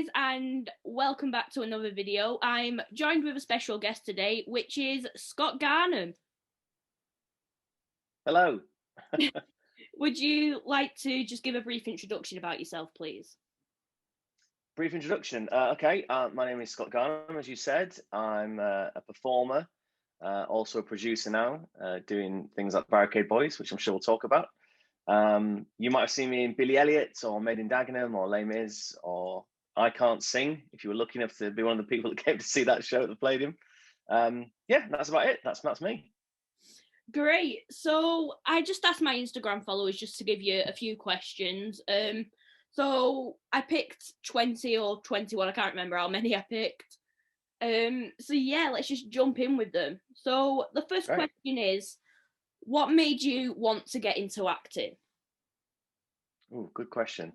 guys, and welcome back to another video. I'm joined with a special guest today, which is Scott Garnham. Hello. Would you like to just give a brief introduction about yourself, please? Brief introduction. Okay, my name is Scott Garnham, as you said. I'm a performer, also a producer now, doing things like Barricade Boys, which I'm sure we'll talk about. You might have seen me in Billy Elliot or Made in Dagenham or Les Mis or I Cant Sing, if you were lucky enough to be one of the people that came to see that show that played him. Yeah, that's about it. That's me. Great. So I just asked my Instagram followers just to give you a few questions. So I picked 20 or 21, I can't remember how many I picked. So yeah, let's just jump in with them. So the first question is, what made you want to get into acting? Oh, good question.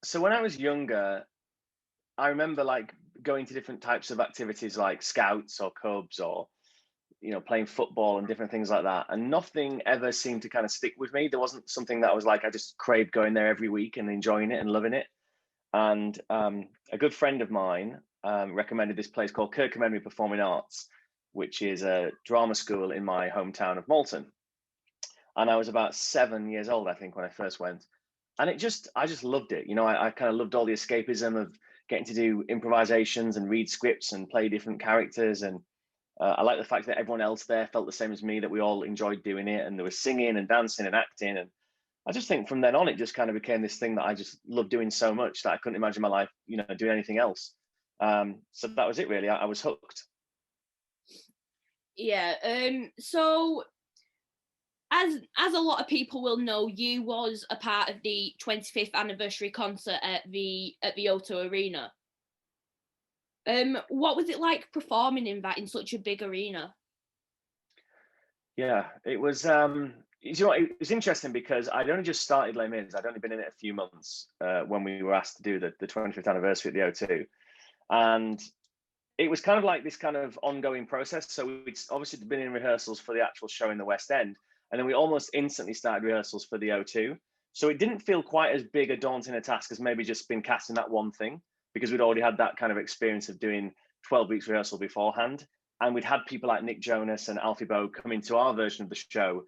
So when I was younger, I remember like going to different types of activities like scouts or cubs or playing football and different things like that, and nothing ever seemed to kind of stick with me. There wasn't something that I was like, I just craved going there every week and enjoying it and loving it. And a good friend of mine recommended this place called Kirkcaldy Performing Arts, which is a drama school in my hometown of Malton. And I was about 7 years old, I think, when I first went, and I just loved it. I kind of loved all the escapism of getting to do improvisations and read scripts and play different characters. And I like the fact that everyone else there felt the same as me, that we all enjoyed doing it, and there was singing and dancing and acting. And I just think from then on, it just kind of became this thing that I just loved doing so much that I couldn't imagine my life, doing anything else. So that was it, really. I was hooked. Yeah. So as a lot of people will know, you was a part of the 25th anniversary concert at the O2 Arena. What was it like performing in such a big arena? Yeah, it was. It was interesting because I'd only just started Les Mis. I'd only been in it a few months when we were asked to do the 25th anniversary at the O2, and it was kind of like this kind of ongoing process. So we'd obviously been in rehearsals for the actual show in the West End, and then we almost instantly started rehearsals for the O2. So it didn't feel quite as big a daunting a task as maybe just been cast in that one thing, because we'd already had that kind of experience of doing 12 weeks rehearsal beforehand. And we'd had people like Nick Jonas and Alfie Boe come into our version of the show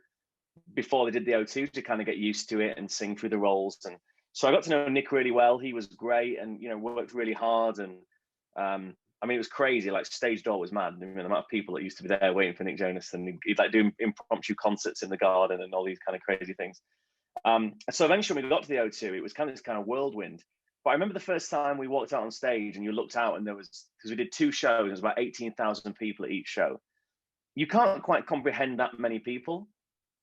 before they did the O2 to kind of get used to it and sing through the roles. And so I got to know Nick really well. He was great and, worked really hard. And I mean, it was crazy. Like, stage door was mad. The amount of people that used to be there waiting for Nick Jonas, and he'd like do impromptu concerts in the garden and all these kind of crazy things. So eventually when we got to the O2, it was kind of this kind of whirlwind. But I remember the first time we walked out on stage and you looked out and there was, because we did 2 shows, there was about 18,000 people at each show. You can't quite comprehend that many people.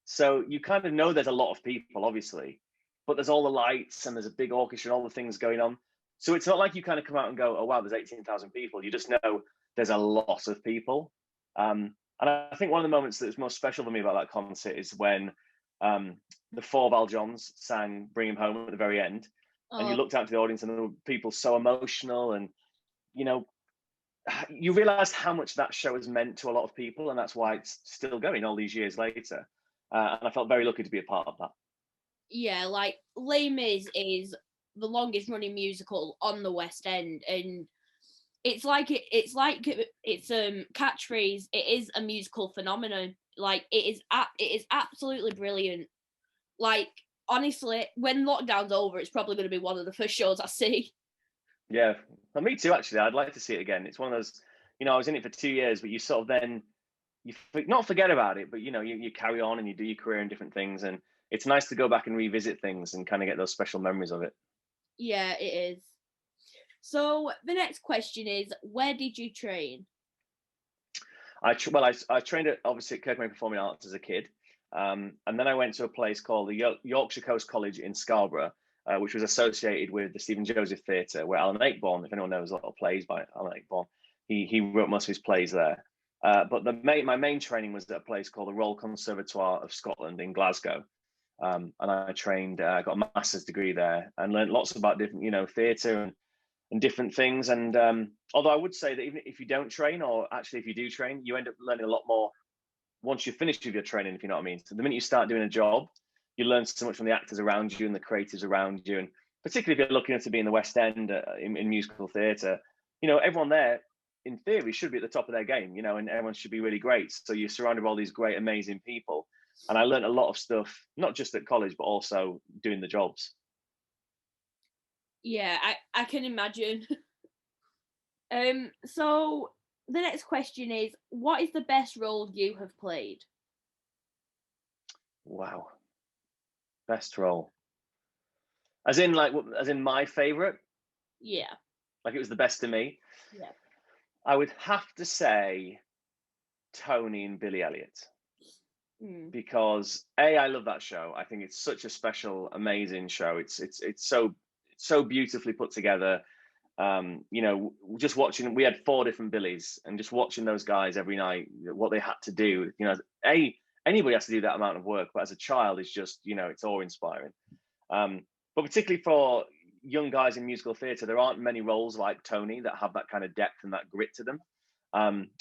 So you kind of know there's a lot of people, obviously, but there's all the lights and there's a big orchestra and all the things going on. So it's not like you kind of come out and go, oh, wow, there's 18,000 people. You just know there's a lot of people. And I think one of the moments that was most special for me about that concert is when the 4 Valjeans sang Bring Him Home at the very end. And you looked out to the audience and there were people so emotional, and you realized how much that show has meant to a lot of people, and that's why it's still going all these years later. And I felt very lucky to be a part of that. Yeah, like Les Mis is the longest running musical on the West End, and it's catchphrase. It is a musical phenomenon. Like, it is absolutely brilliant. Like, honestly, when lockdown's over, it's probably going to be one of the first shows I see. Yeah, well, me too, actually. I'd like to see it again. It's one of those, I was in it for 2 years, but you sort of then, you not forget about it, but, you carry on and you do your career in different things. And it's nice to go back and revisit things and kind of get those special memories of it. Yeah, it is. So the next question is, where did you train? I trained obviously at Kirkcaldy Performing Arts as a kid. And then I went to a place called the Yorkshire Coast College in Scarborough, which was associated with the Stephen Joseph Theatre, where Alan Ayckbourn, if anyone knows a lot of plays by Alan Ayckbourn, he wrote most of his plays there. But my main training was at a place called the Royal Conservatoire of Scotland in Glasgow. And I trained, got a master's degree there and learned lots about different, theatre and different things. And although I would say that even if you don't train, or actually if you do train, you end up learning a lot more once you're finished with your training, if you know what I mean. So the minute you start doing a job, you learn so much from the actors around you and the creatives around you. And particularly if you're looking to be in the West End in musical theatre, everyone there, in theory, should be at the top of their game, and everyone should be really great. So you're surrounded by all these great, amazing people. And I learned a lot of stuff, not just at college, but also doing the jobs. Yeah, I can imagine. So the next question is, what is the best role you have played? Wow. Best role. As in my favorite? Yeah. Like it was the best to me? Yeah. I would have to say Tony and Billy Elliot. Because I love that show. I think it's such a special, amazing show. It's so beautifully put together. Just watching, we had 4 different Billies, and just watching those guys every night, what they had to do. Anybody has to do that amount of work, but as a child, it's just it's awe-inspiring. But particularly for young guys in musical theatre, there aren't many roles like Tony that have that kind of depth and that grit to them.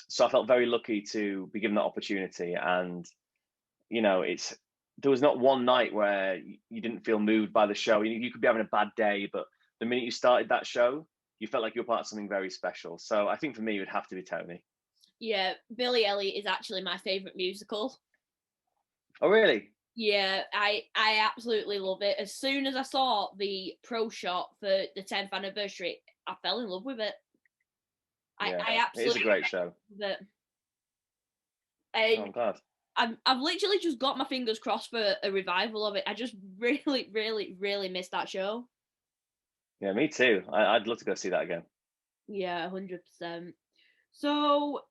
So I felt very lucky to be given that opportunity, and there was not one night where you didn't feel moved by the show. You could be having a bad day, but the minute you started that show, you felt like you were part of something very special. So I think for me, it would have to be Tony. Yeah, Billy Elliot is actually my favourite musical. Oh, really? Yeah, I absolutely love it. As soon as I saw the pro shot for the 10th anniversary, I fell in love with it. I absolutely, it is a great show. love it. I'm glad. I've literally just got my fingers crossed for a revival of it. I just really, really, really miss that show. Yeah, me too. I'd love to go see that again. Yeah, 100%. So,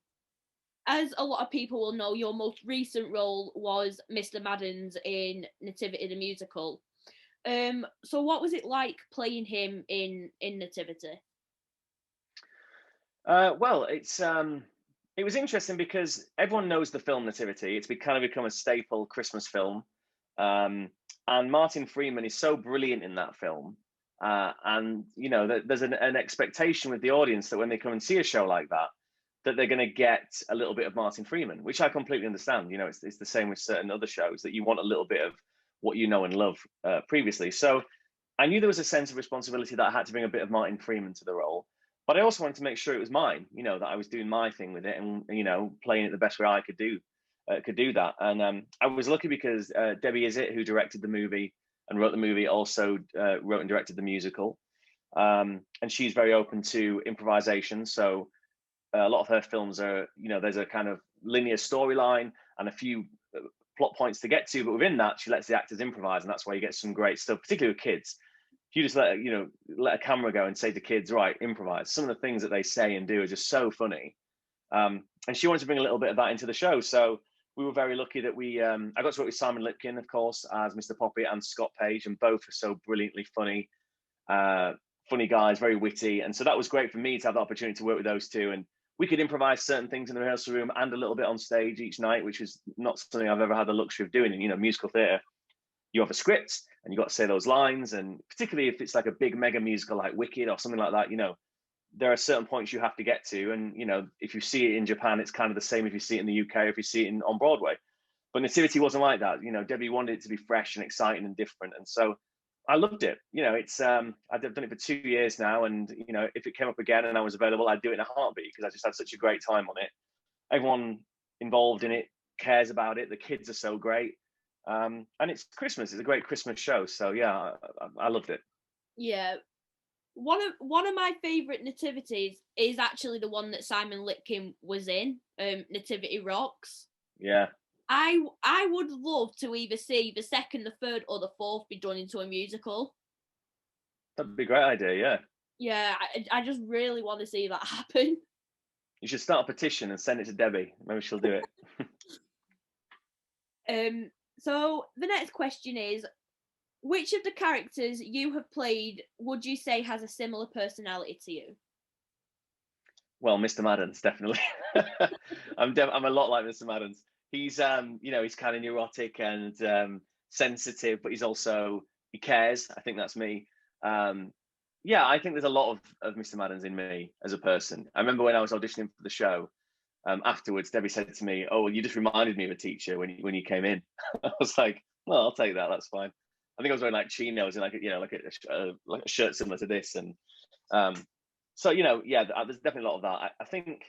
as a lot of people will know, your most recent role was Mr. Madden's in Nativity the musical. So what was it like playing him in Nativity? Well, it was interesting because everyone knows the film Nativity. It's kind of become a staple Christmas film. And Martin Freeman is so brilliant in that film. And, there's an expectation with the audience that when they come and see a show like that they're going to get a little bit of Martin Freeman, which I completely understand. It's the same with certain other shows, that you want a little bit of what you know and love previously. So I knew there was a sense of responsibility that I had to bring a bit of Martin Freeman to the role. But I also wanted to make sure it was mine, that I was doing my thing with it and, playing it the best way I could do that. And I was lucky because Debbie Izzet, who directed the movie and wrote the movie, also wrote and directed the musical. And she's very open to improvisation. So a lot of her films are, there's a kind of linear storyline and a few plot points to get to, but within that, she lets the actors improvise, and that's why you get some great stuff, particularly with kids. If you just let a camera go and say to kids, right, improvise, some of the things that they say and do are just so funny. And she wanted to bring a little bit of that into the show. So we were very lucky that I got to work with Simon Lipkin, of course, as Mr. Poppy, and Scott Page, and both are so brilliantly funny guys, very witty. And so that was great for me to have the opportunity to work with those two. And we could improvise certain things in the rehearsal room and a little bit on stage each night, which is not something I've ever had the luxury of doing in, musical theatre. You have a script and you got to say those lines. And particularly if it's like a big mega musical like Wicked or something like that, there are certain points you have to get to. And, if you see it in Japan, it's kind of the same if you see it in the UK or if you see it on Broadway. But Nativity wasn't like that. Debbie wanted it to be fresh and exciting and different. And so I loved it. I've done it for 2 years now. And, if it came up again and I was available, I'd do it in a heartbeat because I just had such a great time on it. Everyone involved in it cares about it. The kids are so great. And it's Christmas. It's a great Christmas show. So, yeah, I loved it. Yeah. One of my favourite nativities is actually the one that Simon Lipkin was in, Nativity Rocks. Yeah. I would love to either see the second, the third, or the fourth be done into a musical. That'd be a great idea, yeah. Yeah, I just really want to see that happen. You should start a petition and send it to Debbie. Maybe she'll do it. So the next question is, which of the characters you have played would you say has a similar personality to you? Well, Mr. Madden's definitely. I'm a lot like Mr. Madden's. He's he's kind of neurotic and sensitive, but he cares. I think that's me. Yeah, I think there's a lot of Mr. Madden's in me as a person. I remember when I was auditioning for the show, afterwards, Debbie said to me, "Oh, well, you just reminded me of a teacher when you came in." I was like, "Well, I'll take that. That's fine." I think I was wearing like chinos and like like a shirt similar to this, and so yeah, there's definitely a lot of that. I think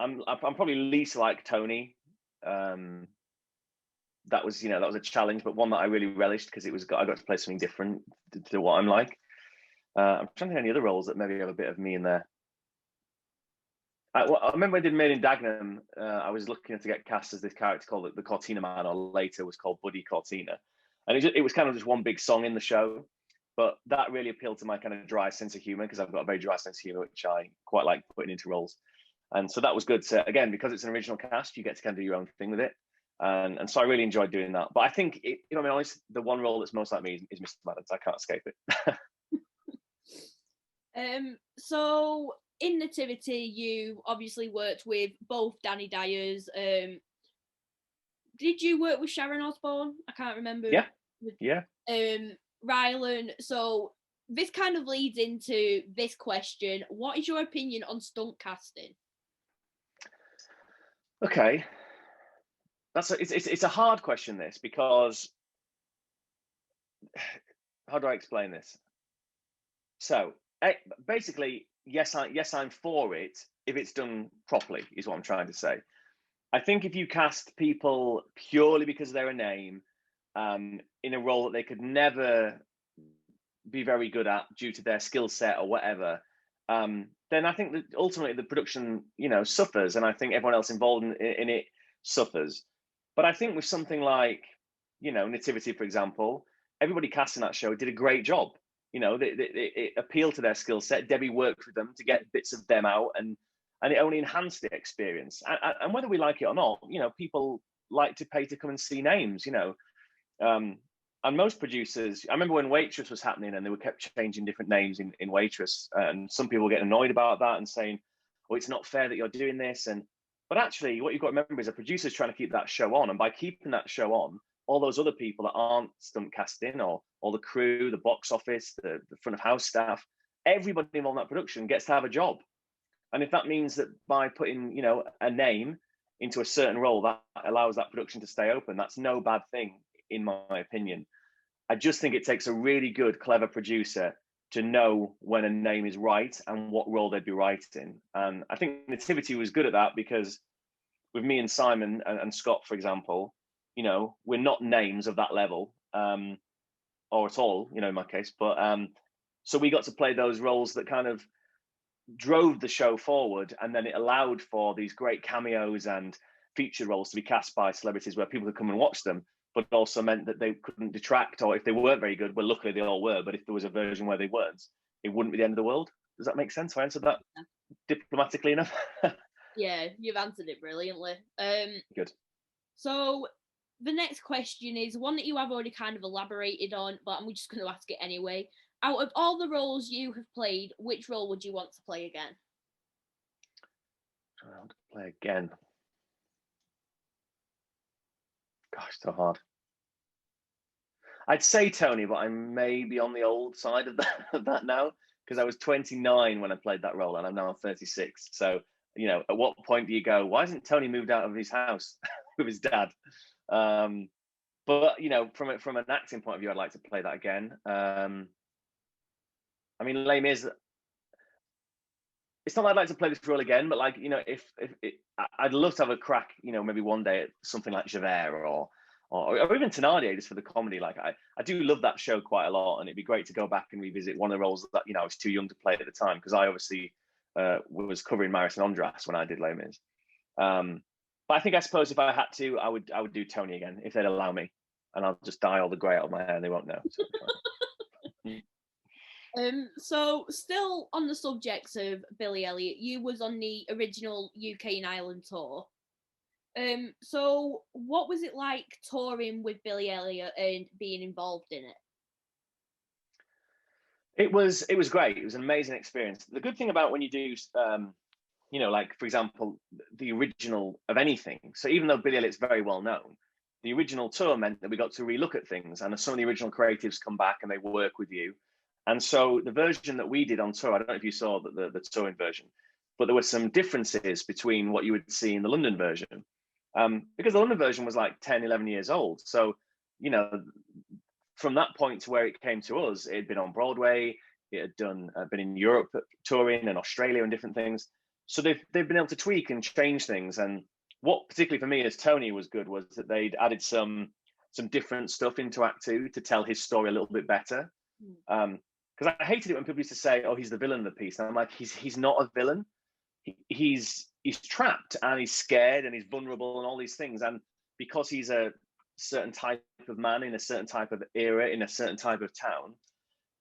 I'm probably least like Tony. That was a challenge, but one that I really relished because I got to play something different to what I'm like. I'm trying to think of any other roles that maybe have a bit of me in there. I remember I did Made in Dagenham. I was looking to get cast as this character called the Cortina Man, or later was called Buddy Cortina, and it was kind of just one big song in the show. But that really appealed to my kind of dry sense of humor, because I've got a very dry sense of humor, which I quite like putting into roles. And so that was good. So again, because it's an original cast, you get to kind of do your own thing with it. And so I really enjoyed doing that. But I think, I mean, honestly, the one role that's most like me is Mr. Madden. I can't escape it. So in Nativity, you obviously worked with both Danny Dyers. Did you work with Sharon Osbourne? I can't remember. Yeah. Rylan. So this kind of leads into this question. What is your opinion on stunt casting? Okay. It's a hard question, this, because how do I explain this? So basically, yes, I'm for it if it's done properly, is what I'm trying to say. I think if you cast people purely because they're a name in a role that they could never be very good at due to their skill set or whatever, then I think that ultimately the production, suffers, and I think everyone else involved in it suffers. But I think with something like, Nativity, for example, everybody casting that show did a great job. It appealed to their skill set. Debbie worked with them to get bits of them out, and it only enhanced the experience. And whether we like it or not, people like to pay to come and see names, and most producers, I remember when Waitress was happening and they were kept changing different names in Waitress, and some people were getting annoyed about that and saying, oh, it's not fair that you're doing this. But actually, what you've got to remember is a producer's trying to keep that show on. And by keeping that show on, all those other people that aren't stunt casting, or the crew, the box office, the front of house staff, everybody involved in that production gets to have a job. And if that means that by putting, a name into a certain role, that allows that production to stay open, that's no bad thing, in my opinion. I just think it takes a really good, clever producer to know when a name is right and what role they'd be right in. And I think Nativity was good at that, because with me and Simon and Scott, for example, we're not names of that level, or at all, in my case. But so we got to play those roles that kind of drove the show forward, and then it allowed for these great cameos and featured roles to be cast by celebrities where people could come and watch them, but also meant that they couldn't detract, or if they weren't very good, well, luckily they all were, but if there was a version where they weren't, it wouldn't be the end of the world. Does that make sense? I answered that diplomatically enough? Yeah, you've answered it brilliantly. Good. So the next question is one that you have already kind of elaborated on, but I'm just going to ask it anyway. Out of all the roles you have played, which role would you want to play again? I want to play again. Gosh, so hard. I'd say Tony, but I may be on the old side of that now, because I was 29 when I played that role, and I'm now 36. So, at what point do you go, why hasn't Tony moved out of his house with his dad? But from an acting point of view, I'd like to play that again. I mean, Les Mis, it's not that I'd like to play this role again, but if I'd love to have a crack, maybe one day at something like Javert or even Thénardier, just for the comedy. I do love that show quite a lot, and it'd be great to go back and revisit one of the roles that I was too young to play at the time, because I obviously was covering Maris and Andras when I did Les Mis. But I suppose if I had to, I would do Tony again if they'd allow me, and I'll just dye all the grey out of my hair and they won't know. So still on the subject of Billy Elliot, you was on the original UK and Ireland tour. So what was it like touring with Billy Elliot and being involved in it? It was great. It was an amazing experience. The good thing about when you do, for example, the original of anything. So even though Billy Elliot's very well known, the original tour meant that we got to relook at things, and some of the original creatives come back and they work with you. And so the version that we did on tour, I don't know if you saw the touring version, but there were some differences between what you would see in the London version. Because the London version was like 10, 11 years old. So, from that point to where it came to us, it had been on Broadway, it had been in Europe touring and Australia and different things. So they've been able to tweak and change things. And what particularly for me as Tony was good was that they'd added some different stuff into Act Two to tell his story a little bit better. Because I hated it when people used to say, "Oh, he's the villain of the piece," and I'm like, he's not a villain. He's trapped and he's scared and he's vulnerable and all these things. And because he's a certain type of man in a certain type of era in a certain type of town,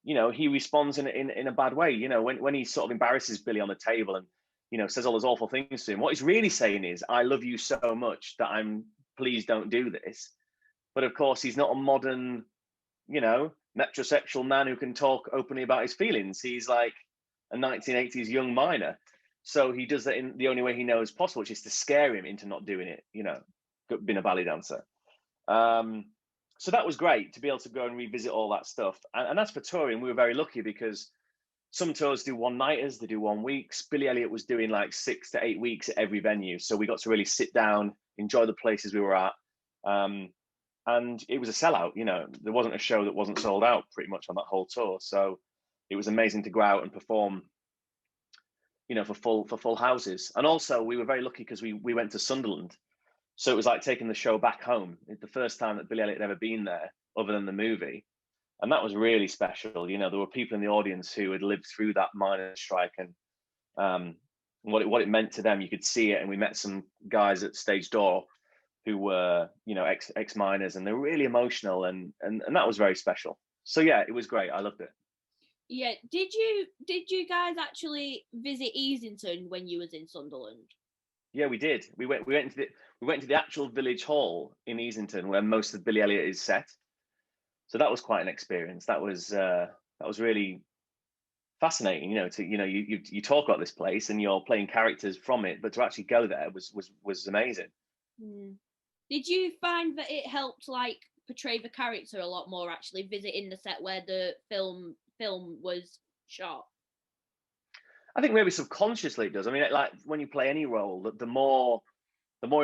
you know, he responds in a bad way. You know, when he sort of embarrasses Billy on the table and, you know, says all those awful things to him, what he's really saying is, I love you so much that please don't do this. But of course, he's not a modern, you know, metrosexual man who can talk openly about his feelings. He's like a 1980s young miner. So he does that in the only way he knows possible, which is to scare him into not doing it, you know, being a ballet dancer. So that was great to be able to go and revisit all that stuff. And that's for touring. We were very lucky because some tours do one-nighters, they do 1 weeks. Billy Elliot was doing like 6 to 8 weeks at every venue. So we got to really sit down, enjoy the places we were at. And it was a sellout, you know, there wasn't a show that wasn't sold out pretty much on that whole tour. So it was amazing to go out and perform, you know, for full houses. And also we were very lucky because we went to Sunderland. So it was like taking the show back home. It's the first time that Billy Elliot had ever been there other than the movie. And that was really special. You know, there were people in the audience who had lived through that miners' strike and what it meant to them. You could see it. And we met some guys at stage door who were, you know, ex-miners, and they were really emotional and that was very special. So yeah, it was great. I loved it. Yeah. Did you guys actually visit Easington when you was in Sunderland? Yeah, we did. We went to the actual village hall in Easington where most of Billy Elliot is set. So that was quite an experience. That was really fascinating. You know, you talk about this place and you're playing characters from it, but to actually go there was amazing. Did you find that it helped like portray the character a lot more actually visiting the set where the film was shot? I think maybe subconsciously it does. I mean, like when you play any role, the more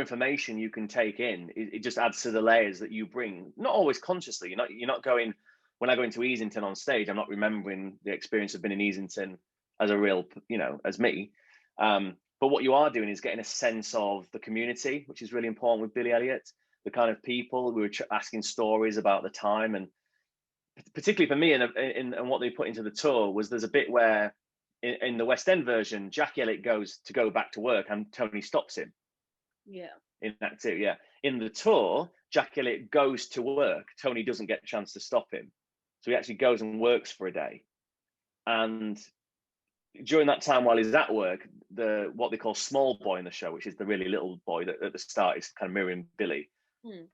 information you can take in, it just adds to the layers that you bring. Not always consciously. You're not going. When I go into Easington on stage, I'm not remembering the experience of being in Easington as a real, you know, as me. But what you are doing is getting a sense of the community, which is really important with Billy Elliot. The kind of people we were asking stories about the time, and particularly for me, and what they put into the tour was there's a bit where in the West End version, Jackie Elliott goes to go back to work and Tony stops him. Yeah. In Act Two, yeah. In the tour, Jackie Elliott goes to work. Tony doesn't get a chance to stop him. So he actually goes and works for a day. And during that time while he's at work, what they call small boy in the show, which is the really little boy that at the start is kind of mirroring Billy,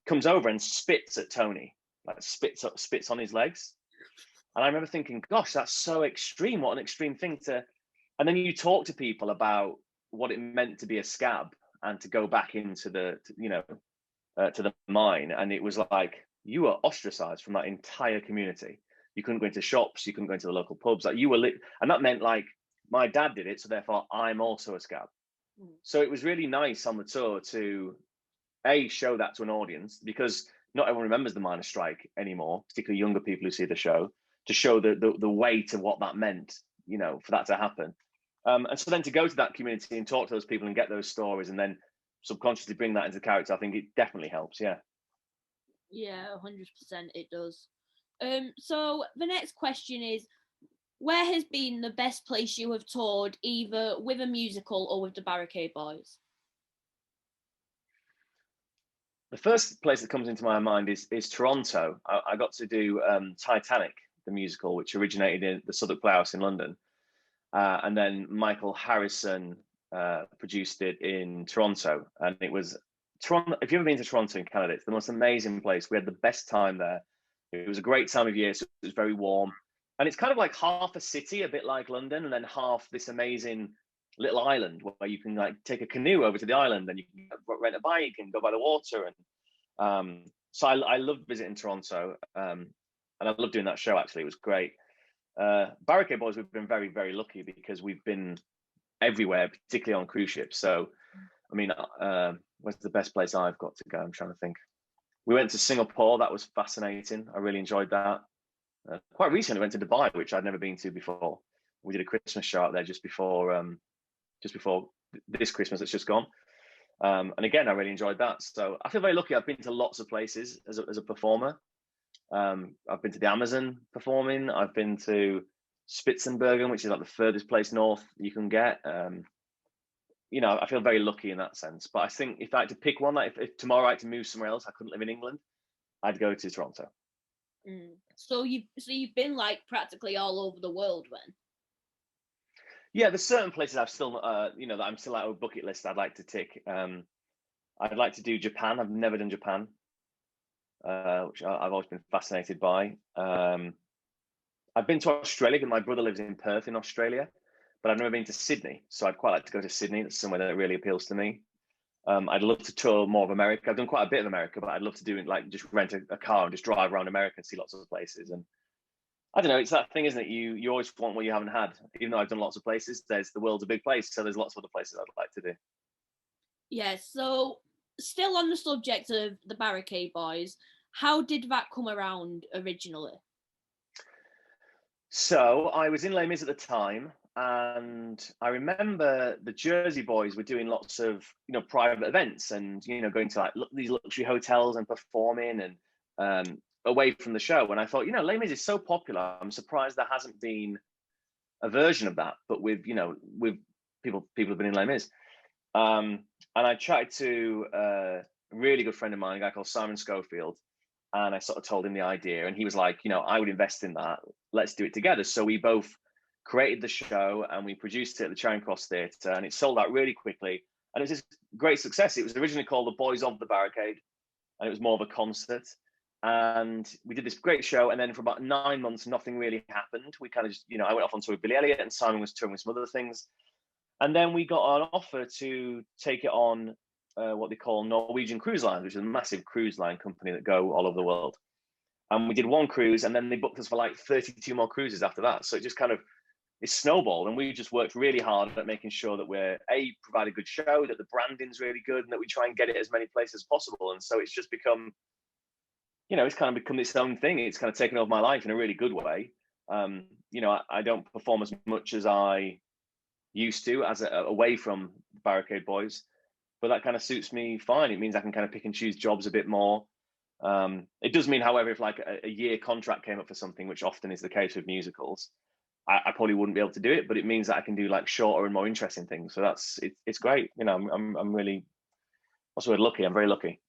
comes over and spits at Tony, like spits on his legs. And I remember thinking, gosh, that's so extreme. What an extreme thing to... And then you talk to people about what it meant to be a scab and to go back into the mine. And it was like, you were ostracized from that entire community. You couldn't go into shops. You couldn't go into the local pubs. Like you were and that meant like my dad did it. So therefore I'm also a scab. So it was really nice on the tour to show that to an audience, because not everyone remembers the miners' strike anymore, particularly younger people who see the show, to show the weight of what that meant, you know, for that to happen. And so then to go to that community and talk to those people and get those stories and then subconsciously bring that into character, I think it definitely helps. Yeah. Yeah, 100% it does. So the next question is, where has been the best place you have toured, either with a musical or with the Barricade Boys? The first place that comes into my mind is Toronto. I got to do Titanic, the musical, which originated in the Southwark Playhouse in London. And then Michael Harrison produced it in Toronto. And it was Toronto. If you've ever been to Toronto in Canada, it's the most amazing place. We had the best time there. It was a great time of year, so it was very warm. And it's kind of like half a city, a bit like London, and then half this amazing little island where you can like take a canoe over to the island and you can rent a bike and go by the water. And so I loved visiting Toronto. And I loved doing that show, actually. It was great. Barricade Boys, we've been very, very lucky because we've been everywhere, particularly on cruise ships. So, I mean, where's the best place I've got to go? I'm trying to think. We went to Singapore. That was fascinating. I really enjoyed that. Quite recently, we went to Dubai, which I'd never been to before. We did a Christmas show out there just before this Christmas that's just gone. And again, I really enjoyed that. So I feel very lucky. I've been to lots of places as a performer. I've been to the Amazon performing. I've been to Spitzenbergen, which is like the furthest place north you can get. You know, I feel very lucky in that sense. But I think if I had to pick one, like if tomorrow I had to move somewhere else, I couldn't live in England, I'd go to Toronto. So you've been like practically all over the world then? Yeah, there's certain places I've still, you know, that I'm still at a bucket list I'd like to tick. I'd like to do Japan. I've never done Japan, which I've always been fascinated by. I've been to Australia because my brother lives in Perth in Australia, but I've never been to Sydney. So I'd quite like to go to Sydney. That's somewhere that really appeals to me. I'd love to tour more of America. I've done quite a bit of America, but I'd love to do it like just rent a car and just drive around America and see lots of places. And I don't know, it's that thing, isn't it? You always want what you haven't had. Even though I've done lots of places, the world's a big place, so there's lots of other places I'd like to do. Yeah, so still on the subject of the Barricade Boys, how did that come around originally? So I was in Les Mis at the time, and I remember the Jersey Boys were doing lots of, you know, private events and, you know, going to like these luxury hotels and performing and away from the show. And I thought, you know, Les Mis is so popular. I'm surprised there hasn't been a version of that, but with, you know, with people have been in Les Mis. And I chatted to a really good friend of mine, a guy called Simon Schofield, and I sort of told him the idea, and he was like, you know, I would invest in that. Let's do it together. So we both created the show and we produced it at the Charing Cross Theatre, and it sold out really quickly. And it was this great success. It was originally called The Boys of the Barricade, and it was more of a concert. And we did this great show, and then for about 9 months, nothing really happened. We kind of just, you know, I went off on tour with Billy Elliot, and Simon was touring with some other things. And then we got an offer to take it on what they call Norwegian Cruise Lines, which is a massive cruise line company that go all over the world. And we did one cruise, and then they booked us for like 32 more cruises after that. So it just kind of, it snowballed, and we just worked really hard at making sure that we're provide a good show, that the branding's really good, and that we try and get it as many places as possible. And so it's just become, you know, it's kind of become its own thing. It's kind of taken over my life in a really good way. You know, I don't perform as much as I used to away from Barricade Boys, but that kind of suits me fine. It means I can kind of pick and choose jobs a bit more. It does mean, however, if like a year contract came up for something, which often is the case with musicals, I probably wouldn't be able to do it, but it means that I can do like shorter and more interesting things. So it's great. You know, I'm really, what's the word, lucky. I'm very lucky.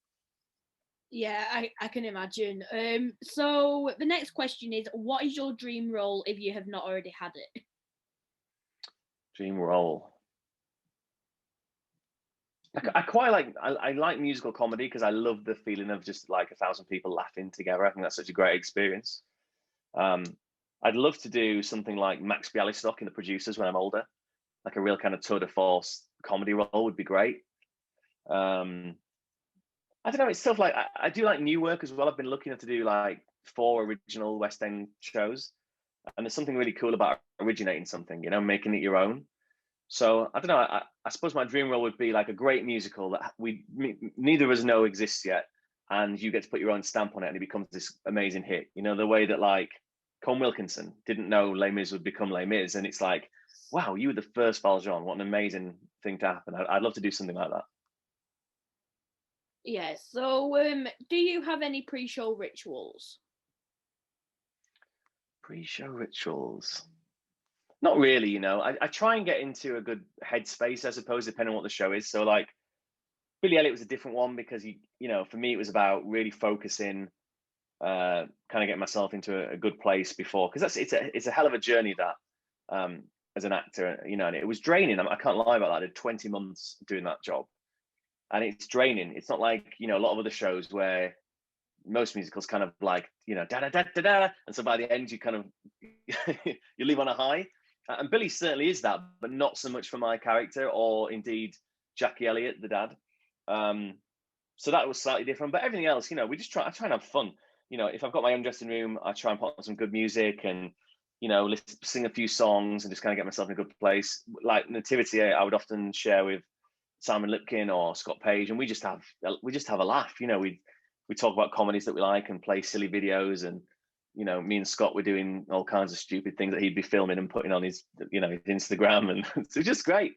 Yeah, I can imagine. So the next question is, what is your dream role if you have not already had it? Dream role. I quite like, I like musical comedy because I love the feeling of just like 1,000 people laughing together. I think that's such a great experience. I'd love to do something like Max Bialystock in The Producers when I'm older, like a real kind of tour de force comedy role would be great. I don't know, it's stuff like, I do like new work as well. I've been looking to do like 4 original West End shows, and there's something really cool about originating something, you know, making it your own. So I don't know, I suppose my dream role would be like a great musical that neither of us know exists yet, and you get to put your own stamp on it and it becomes this amazing hit. You know, the way that like Colm Wilkinson didn't know Les Mis would become Les Mis, and it's like, wow, you were the first Valjean. What an amazing thing to happen. I'd love to do something like that. Yeah, so do you have any pre-show rituals? Pre-show rituals? Not really, you know. I try and get into a good headspace, I suppose, depending on what the show is. So like Billy Elliot was a different one because you know, for me it was about really focusing, kind of getting myself into a good place before, because it's a hell of a journey that as an actor, you know, and it was draining. I can't lie about that. I did 20 months doing that job, and it's draining. It's not like, you know, a lot of other shows where most musicals kind of like, you know, da da da da da, and so by the end you kind of you leave on a high. And Billy certainly is that, but not so much for my character, or indeed Jackie Elliott, the dad. So that was slightly different, but everything else, you know, I try and have fun. You know, if I've got my own dressing room, I try and put on some good music and, you know, sing a few songs and just kind of get myself in a good place. Like Nativity, I would often share with Simon Lipkin or Scott Page, and we just have a laugh. You know, we we talk about comedies that we like and play silly videos. And you know, me and Scott were doing all kinds of stupid things that he'd be filming and putting on his, you know, his Instagram, and it's just great.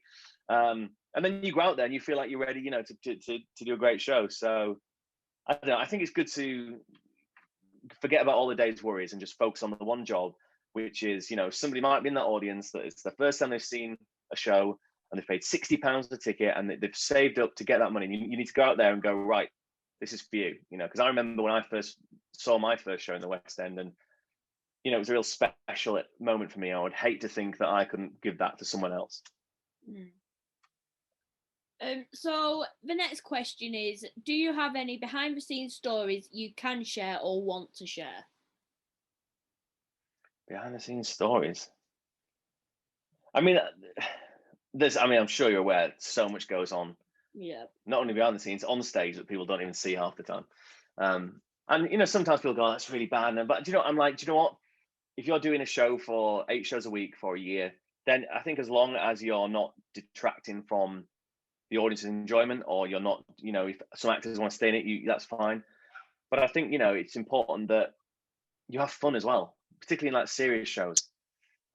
And then you go out there and you feel like you're ready, you know, to do a great show. So I don't know. I think it's good to forget about all the day's worries and just focus on the one job, which is, you know, somebody might be in that audience that it's the first time they've seen a show and they've paid £60 a ticket and they've saved up to get that money. You need to go out there and go, right, this is for you, you know, because I remember when I first saw my first show in the West End, and you know, it was a real special moment for me. I would hate to think that I couldn't give that to someone else. So the next question is, do you have any behind the scenes stories you can share or want to share? Behind the scenes stories. I mean, I'm sure you're aware so much goes on. Yeah. Not only behind the scenes, on stage, that people don't even see half the time. And you know, sometimes people go, oh, that's really bad. But do you know, I'm like, do you know what? If you're doing a show for 8 shows a week for a year, then I think as long as you're not detracting from the audience's enjoyment, or you're not, you know, if some actors want to stay in it, that's fine. But I think, you know, it's important that you have fun as well, particularly in like serious shows.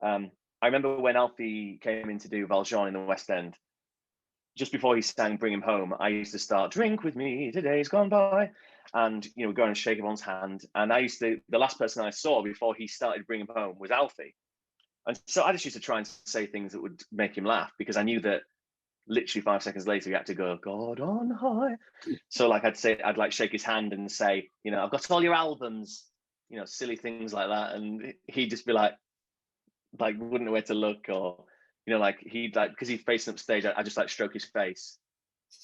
I remember when Alfie came in to do Valjean in the West End, just before he sang Bring Him Home, I used to start, drink with me, today's gone by. And, you know, going and shake everyone's hand. And the last person I saw before he started Bring Him Home was Alfie. And so I just used to try and say things that would make him laugh, because I knew that literally 5 seconds later, he had to go, God on high. So like I'd like shake his hand and say, you know, I've got all your albums, you know, silly things like that. And he'd just be like wouldn't know where to look, or, you know, like he'd like, because he's facing up stage, I just like stroke his face,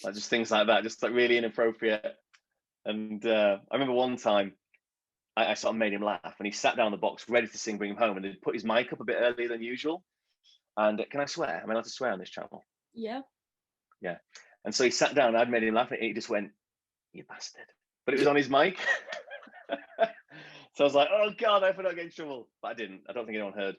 like just things like that, just like really inappropriate. And I remember one time I sort of made him laugh, and he sat down on the box ready to sing Bring Him Home, and he'd put his mic up a bit earlier than usual. And can I swear? Am I allowed to swear on this channel? Yeah. Yeah. And so he sat down, I'd made him laugh, and he just went, you bastard. But it was on his mic. So I was like, oh God, I hope I don't get in trouble. But I didn't. I don't think anyone heard.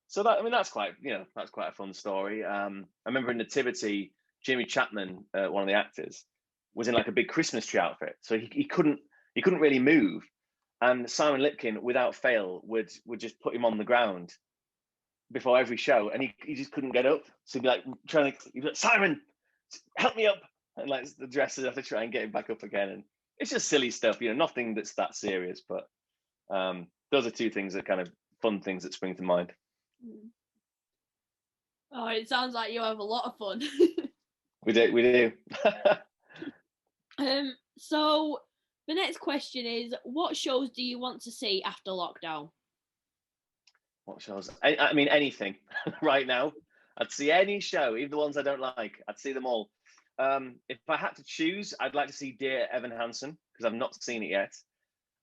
So that's quite a fun story. I remember in Nativity, Jimmy Chapman, one of the actors, was in like a big Christmas tree outfit. So he couldn't really move. And Simon Lipkin, without fail, would just put him on the ground before every show, and he just couldn't get up. So he'd be like he'd be like, Simon, help me up, and like the dressers have to try and get him back up again. And it's just silly stuff, you know, nothing that's that serious. But those are two things that kind of fun things that spring to mind. Oh, it sounds like you have a lot of fun. We do. So the next question is, what shows do you want to see after lockdown? What shows? I mean, anything right now. I'd see any show, even the ones I don't like. I'd see them all. If I had to choose, I'd like to see Dear Evan Hansen, because I've not seen it yet.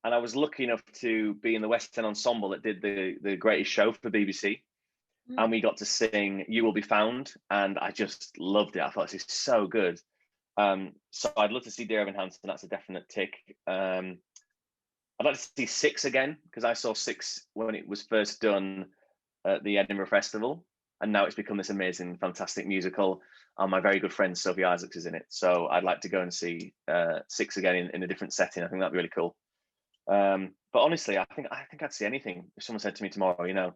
And I was lucky enough to be in the West End ensemble that did the Greatest Show for BBC. And we got to sing You Will Be Found. And I just loved it. I thought this is so good. So I'd love to see Dear Evan Hansen. That's a definite tick. I'd like to see Six again, because I saw Six when it was first done at the Edinburgh Festival, and now it's become this amazing, fantastic musical. And my very good friend Sophie Isaacs is in it, so I'd like to go and see Six again in a different setting. I think that'd be really cool. But honestly, I think I'd see anything. If someone said to me tomorrow, you know,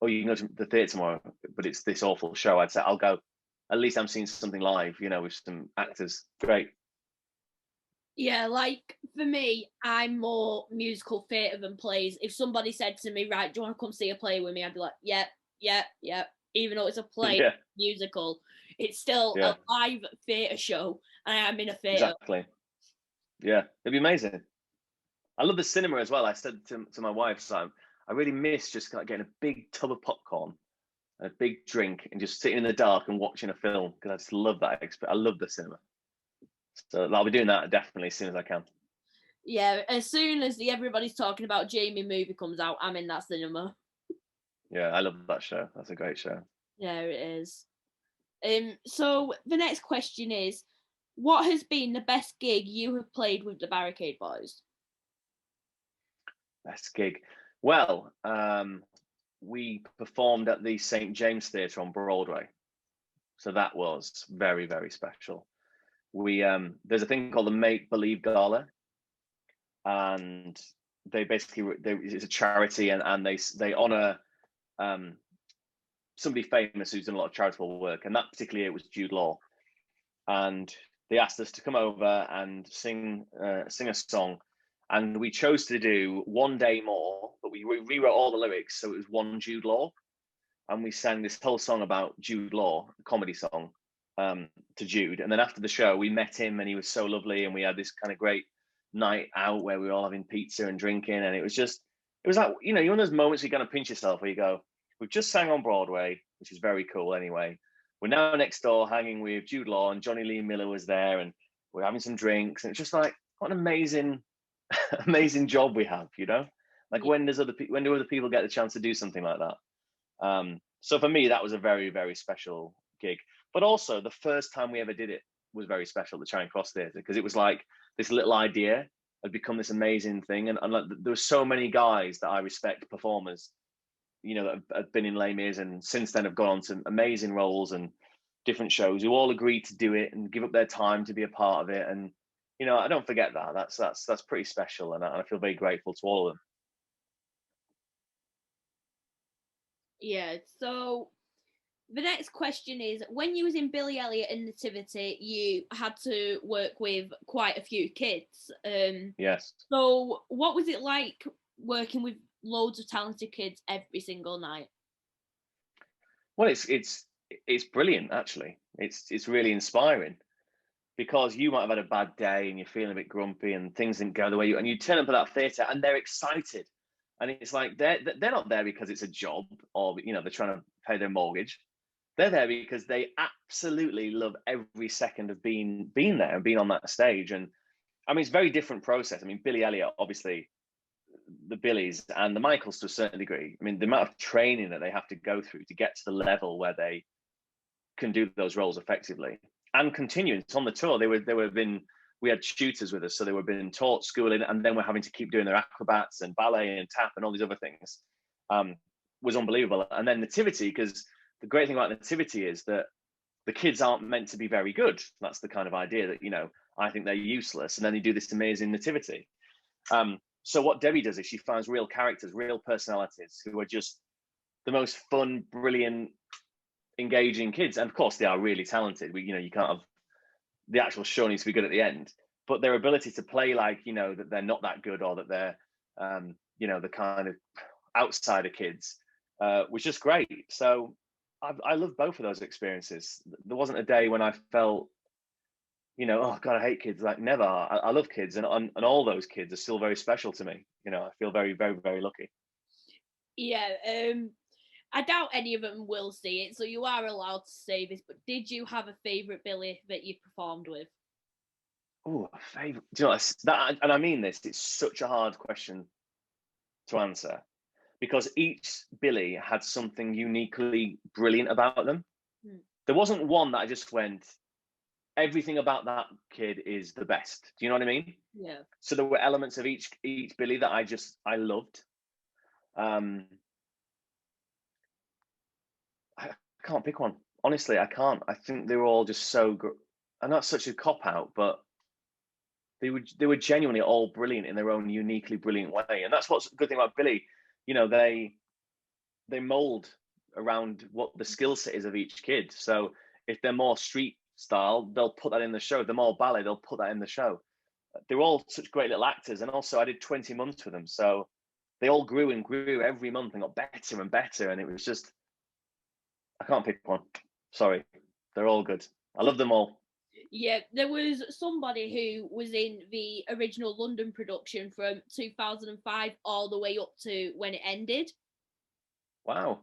oh, you can go to the theatre tomorrow, but it's this awful show, I'd say I'll go. At least I'm seeing something live, you know, with some actors. Great. Yeah, like for me, I'm more musical theatre than plays. If somebody said to me, right, do you want to come see a play with me? I'd be like, yeah. Even though it's a play, musical, it's still a live theatre show, and I am in a theatre. Exactly. Yeah, it'd be amazing. I love the cinema as well. I said to my wife, so I really miss just like getting a big tub of popcorn, a big drink, and just sitting in the dark and watching a film, because I just love that experience. I love the cinema. So I'll be doing that definitely as soon as I can. Yeah, as soon as everybody's talking about Jamie movie comes out, I'm in that cinema. Yeah, I love that show. That's a great show. Yeah, it is. So the next question is, what has been the best gig you have played with the Barricade Boys? Best gig. Well, we performed at the St. James Theatre on Broadway. So that was very, very special. We there's a thing called the Make Believe Gala, and they basically it's a charity, and they honor somebody famous who's done a lot of charitable work, and that particular year was Jude Law, and they asked us to come over and sing a song, and we chose to do One Day More, but we rewrote all the lyrics so it was One Jude Law, and we sang this whole song about Jude Law, a comedy song, to Jude. And then after the show, we met him, and he was so lovely, and we had this kind of great night out where we were all having pizza and drinking, and it was like, you know, one of those moments you're going to pinch yourself where you go, we've just sang on Broadway, which is very cool anyway. We're now next door hanging with Jude Law, and Johnny Lee Miller was there, and we're having some drinks, and it's just like, what an amazing amazing job we have, you know. Like, when do other people get the chance to do something like that? So for me, that was a very, very special gig. But also, the first time we ever did it was very special, the Charing Cross Theatre, because it was like this little idea had become this amazing thing. And like, there were so many guys that I respect, performers, you know, that have been in Les Mis and since then have gone on to amazing roles and different shows, who all agreed to do it and give up their time to be a part of it. And, you know, I don't forget that. That's pretty special. And I feel very grateful to all of them. Yeah, so the next question is, when you was in Billy Elliot and Nativity, you had to work with quite a few kids. Yes. So what was it like working with loads of talented kids every single night? Well, it's brilliant, actually. It's really inspiring, because you might have had a bad day and you're feeling a bit grumpy and things didn't go the way and you turn up at that theatre and they're excited. And it's like, they're not there because it's a job, or, you know, they're trying to pay their mortgage. They're there because they absolutely love every second of being there and being on that stage. And I mean, it's a very different process. I mean, Billy Elliot, obviously, the Billies and the Michaels to a certain degree. I mean, the amount of training that they have to go through to get to the level where they can do those roles effectively and continue. It's on the tour. We had tutors with us, so they were being taught schooling, and then we're having to keep doing their acrobats and ballet and tap and all these other things. Was unbelievable. And then Nativity, because the great thing about Nativity is that the kids aren't meant to be very good. That's the kind of idea that, you know, I think they're useless, and then they do this amazing Nativity. So what Debbie does is she finds real characters, real personalities who are just the most fun, brilliant, engaging kids. And of course, they are really talented. You know, you can't have, the actual show needs to be good at the end, but their ability to play like, you know, that they're not that good, or that they're, you know, the kind of outsider kids, was just great. So I love both of those experiences. There wasn't a day when I felt, you know, oh God, I hate kids. Like, never. I love kids, and all those kids are still very special to me. You know, I feel very, very, very lucky. Yeah, I doubt any of them will see it, so you are allowed to say this, but did you have a favourite Billy that you performed with? Oh, a favourite. Do you know that? And I mean this, it's such a hard question to answer, because each Billy had something uniquely brilliant about them. There wasn't one that I just went, everything about that kid is the best. Do you know what I mean? Yeah. So there were elements of each Billy that I loved. I can't pick one. Honestly, I can't. I think they were all just so good. And that's such a cop out, but they were genuinely all brilliant in their own uniquely brilliant way. And that's what's a good thing about Billy. You know, they mold around what the skill set is of each kid. So if they're more street style, they'll put that in the show. If they're more ballet, they'll put that in the show. They're all such great little actors. And also, I did 20 months with them. So they all grew and grew every month and got better and better. And it was just, I can't pick one. Sorry. They're all good. I love them all. Yeah, there was somebody who was in the original London production from 2005 all the way up to when it ended. Wow.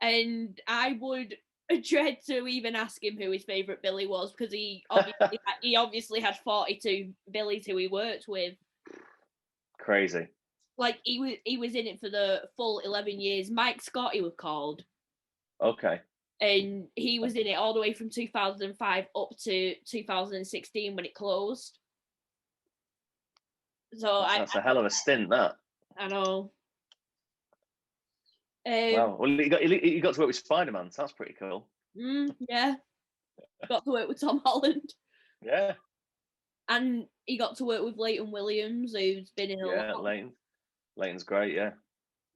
And I would dread to even ask him who his favourite Billy was, because he obviously had 42 Billies who he worked with. Crazy. Like, he was in it for the full 11 years. Mike Scott, he was called. Okay. And he was in it all the way from 2005 up to 2016 when it closed. So that's a hell of a stint, that. I know. Wow. Well, you got to work with Spider-Man, so that's pretty cool. Yeah. Got to work with Tom Holland. Yeah. And he got to work with Leighton Williams, who's been in a Yeah, lot. Leighton's great. Yeah.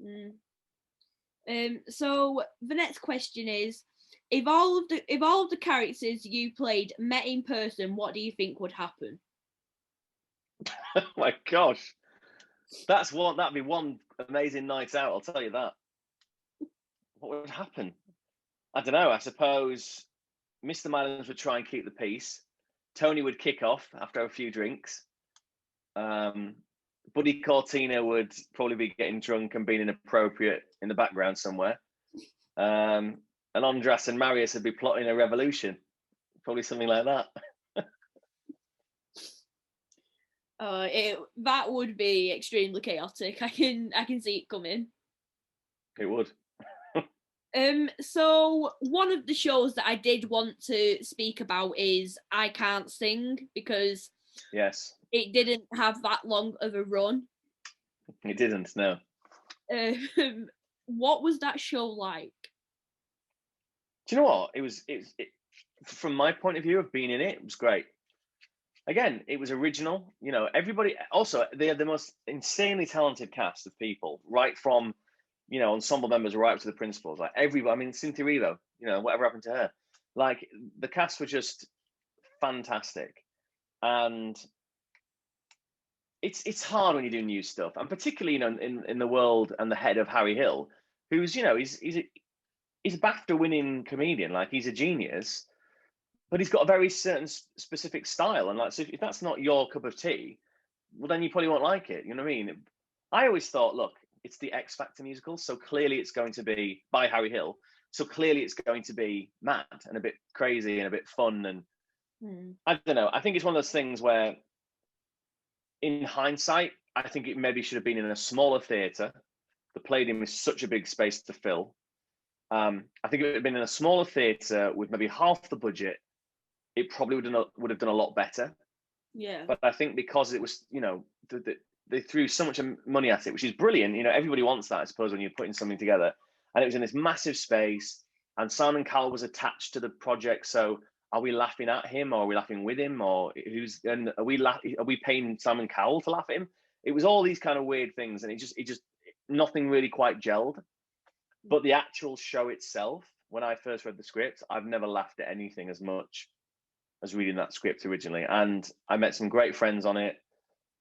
Mm. So the next question is, if all of the characters you played met in person, what do you think would happen? Oh my gosh, that'd be one amazing night out. I'll tell you that. What would happen? I don't know. I suppose Mr. Madden would try and keep the peace. Tony would kick off after a few drinks. Buddy Cortina would probably be getting drunk and being inappropriate in the background somewhere. And Andras and Marius would be plotting a revolution. Probably something like that. That would be extremely chaotic. I can see it coming. It would. So one of the shows that I did want to speak about is I Can't Sing, because yes, it didn't have that long of a run. It didn't, no. What was that show like? Do you know what? From my point of view of being in it, it was great. Again, it was original. You know, everybody. Also, they had the most insanely talented cast of people, right from, you know, ensemble members right up to the principals. Like everybody. I mean, Cynthia Erivo. You know, whatever happened to her? Like the cast were just fantastic, and it's hard when you do new stuff, and particularly, you know, in the world and the head of Harry Hill, who's, you know, he's a BAFTA-winning comedian. Like, he's a genius, but he's got a very certain specific style, and like, so if that's not your cup of tea, well, then you probably won't like it. You know what I mean? I always thought, look, it's the X Factor musical, so clearly it's going to be by Harry Hill, so clearly it's going to be mad and a bit crazy and a bit fun, and I don't know. I think it's one of those things where, in hindsight, I think it maybe should have been in a smaller theatre. The Palladium is such a big space to fill. I think it would have been in a smaller theatre with maybe half the budget. It probably would have done a lot better. Yeah. But I think because it was, you know, they threw so much money at it, which is brilliant. You know, everybody wants that, I suppose, when you're putting something together. And it was in this massive space, and Simon Cowell was attached to the project. So are we laughing at him, or are we laughing with him, or are we paying Simon Cowell to laugh at him? It was all these kind of weird things, and it just nothing really quite gelled. But the actual show itself, when I first read the script, I've never laughed at anything as much as reading that script originally. And I met some great friends on it.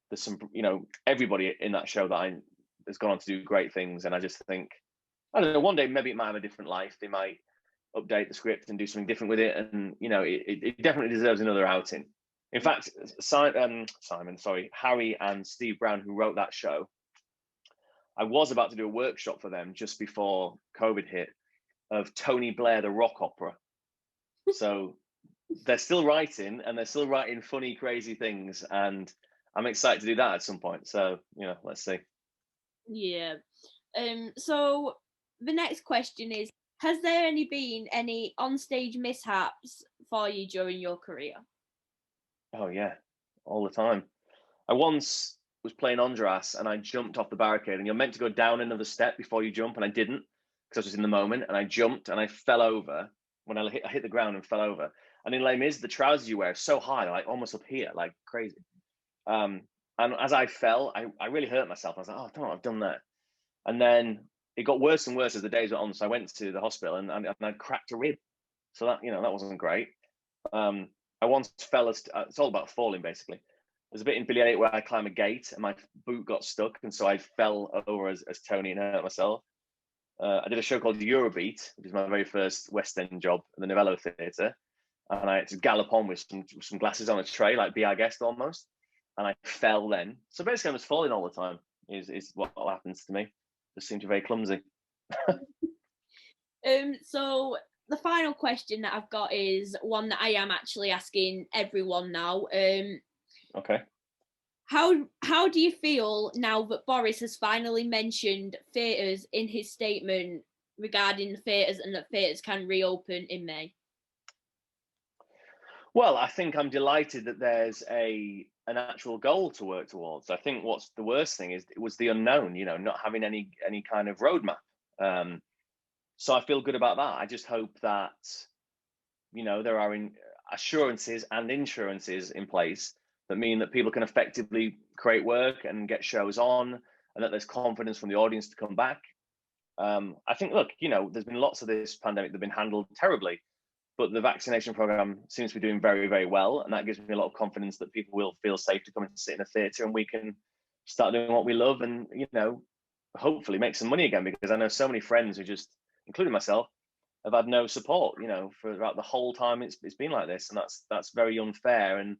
There's some, you know, everybody in that show that has gone on to do great things. And I just think, I don't know, one day maybe it might have a different life. They might update the script and do something different with it. And, you know, it definitely deserves another outing. In fact, Harry and Steve Brown, who wrote that show, I was about to do a workshop for them just before COVID hit of Tony Blair, the rock opera. So they're still writing, and they're still writing funny, crazy things. And I'm excited to do that at some point. So, you know, let's see. Yeah. So the next question is, has there been any onstage mishaps for you during your career? Oh, yeah, all the time. I once was playing Andras, and I jumped off the barricade, and you're meant to go down another step before you jump, and I didn't, because I was just in the moment, and I jumped, and I fell over. When I hit the ground and fell over. And in Les Mis, the trousers you wear are so high, like almost up here, like crazy. And as I fell, I really hurt myself. I was like, oh, I don't know what I've done there. And then it got worse and worse as the days went on. So I went to the hospital, and I cracked a rib. So that, you know, that wasn't great. I once fell, it's all about falling, basically. There's a bit in Billy Elliot where I climb a gate and my boot got stuck. And so I fell over as Tony and hurt myself. I did a show called Eurobeat, which is my very first West End job at the Novello Theatre. And I had to gallop on with some glasses on a tray, like Be Our Guest almost. And I fell then. So basically I was falling all the time is what happens to me. Just seem to be very clumsy. So the final question that I've got is one that I am actually asking everyone now. Okay. How do you feel now that Boris has finally mentioned theatres in his statement regarding the theatres, and that theatres can reopen in May? Well, I think I'm delighted that there's an actual goal to work towards. I think what's the worst thing was the unknown, you know, not having any kind of roadmap. So I feel good about that. I just hope that, you know, there are assurances and insurances in place that mean that people can effectively create work and get shows on, and that there's confidence from the audience to come back. I think, look, there's been lots of this pandemic that have been handled terribly, but the vaccination program seems to be doing very, very well. And that gives me a lot of confidence that people will feel safe to come and sit in a theatre, and we can start doing what we love and, hopefully make some money again, because I know so many friends who just, including myself, have had no support, for throughout the whole time it's been like this. And that's very unfair, and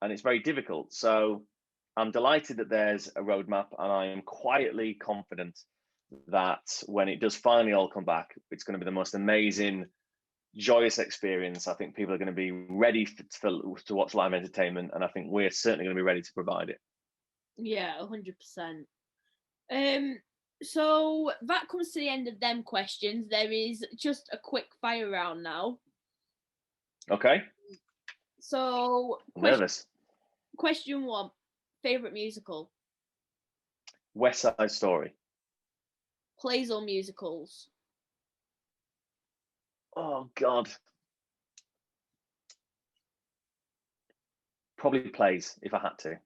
it's very difficult. So I'm delighted that there's a roadmap, and I am quietly confident that when it does finally all come back, it's going to be the most amazing, joyous experience. I think people are going to be ready to watch live entertainment, and I think we're certainly going to be ready to provide it. Yeah, 100%. So that comes to the end of them questions. There is just a quick fire round now. Okay. So Nervous. Question 1, favorite musical? West Side Story. Plays or musicals? Oh God. Probably plays if I had to.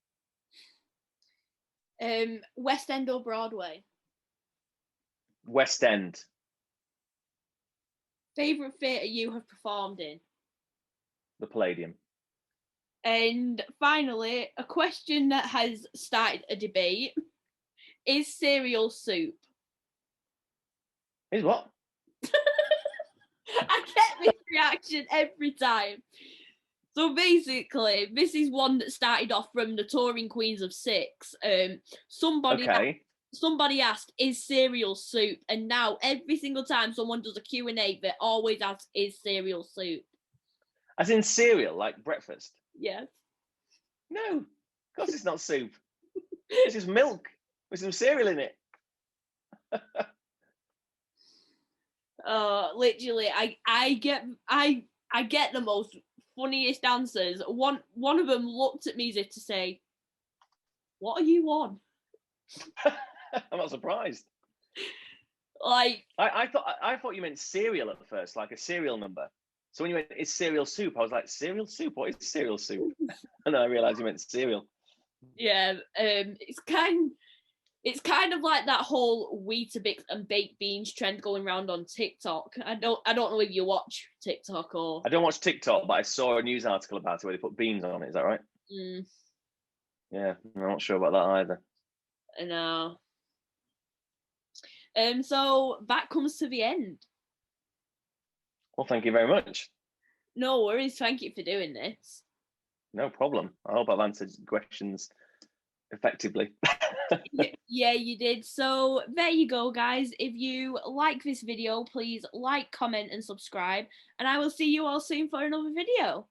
West End or Broadway? West End. Favorite theatre you have performed in? The Palladium. And finally, a question that has started a debate. Is cereal soup? Is what? I get this reaction every time. So basically, this is one that started off from the touring Queens of Six. Somebody asked, is cereal soup? And now every single time someone does a Q&A, they always ask, is cereal soup? As in cereal, like breakfast? Yes. No, of course it's not soup. It's just milk with some cereal in it. Literally, I get the most funniest answers. One of them looked at me as if to say, "What are you on?" I'm not surprised. Like, I thought you meant cereal at first, like a serial number. So when you went, "It's cereal soup," I was like, "Cereal soup? What is cereal soup?" And then I realized you meant cereal. Yeah, it's kind of like that whole Weetabix and baked beans trend going around on TikTok. I don't know if you watch TikTok or. I don't watch TikTok, but I saw a news article about it where they put beans on it. Is that right? Mm. Yeah, I'm not sure about that either. I know. So that comes to the end. Well, thank you very much. No worries. Thank you for doing this. No problem. I hope I've answered questions effectively. Yeah, you did. So there you go, guys. If you like this video, please like, comment, and subscribe. And I will see you all soon for another video.